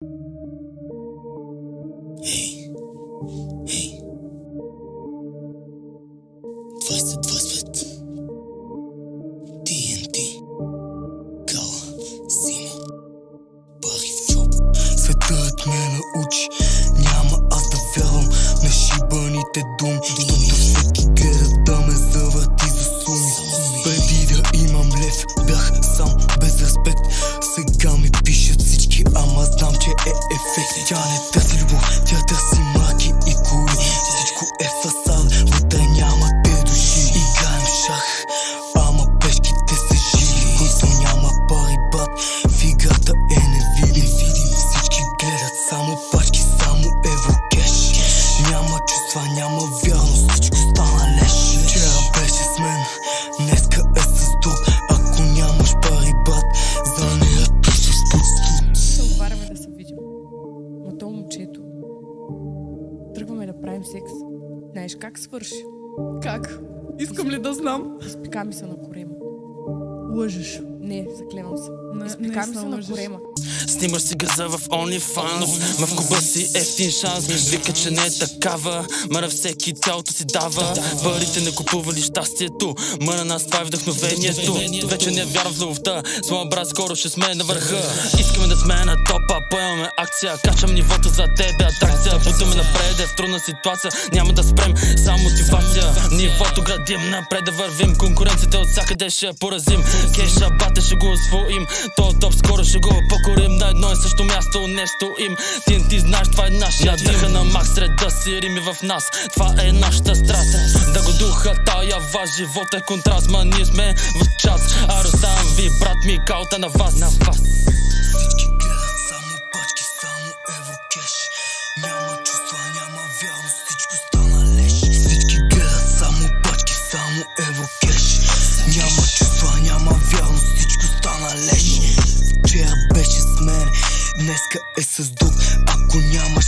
Ей, ей, 2025 TNT, Кала, Сима, пари в джоб. Светът ме научи, няма аз да вярвам на шибаните думи, защото всеки гледа да ме завърти за суми. Преди да имам лев, бях сам без респект. Сега ми пишат всички, ама знам, че е ефект. Тя не търси любов, тя търси марки и коли. Всичко е фасад, вътре няма те души. Играем шах, ама пешките са живи. Който няма пари, брат, в играта е невидим. Всички гледат само пачки, само еврокеш. Няма чувства, няма вярност, всичко стана леш. Вчера беше с мен, днеска е с друг. Ако нямаш пари, брат, за нея тъщо спуст. Се отваряме да се видим. Но то момчето. Тръгваме да правим секс. Знаеш как свърши? Как? Искам ли да знам? Изпика ми се на корема. Лъжеш. Не, заклевам се. Не, Изпика ми се на лъжеш. корема. Снимаш си газа в OnlyFans, ма в клуба си ефтин шанс. Вика, че не е такава, мъра всеки цялото си дава. Парите не купували щастието, ма на нас това е вдъхновението. Вече не вярвам в любовта, с моя брат скоро ще сме на върха. Искаме да сме на топа, поемаме акция, качвам нивото за тебе, атракция. Бутаме напред, в трудна ситуация, няма да спрем, само мотивация. Нивото градим, напред да вървим, конкуренцията от всякъде ще поразим. Кеша бате ще го освоим, то топ скоро ще го покорим. На едно и също място не стоим. Ти знаеш, това е нашия дъха на макс, сред да си рими в нас. Това е нашата страст, да го духа тая ваш живот е контраст. Ма ние сме в час, а раздавам ви, брат ми, каута на вас. Всички гледат само пачки, само еврокеш. Няма чувства, няма вярност, всичко стана леш. Всички гледат само пачки, само еврокеш. Няма чувства, няма вярност, всичко стана леш. Вчера беше с мен, днеска е с друг. Ако нямаш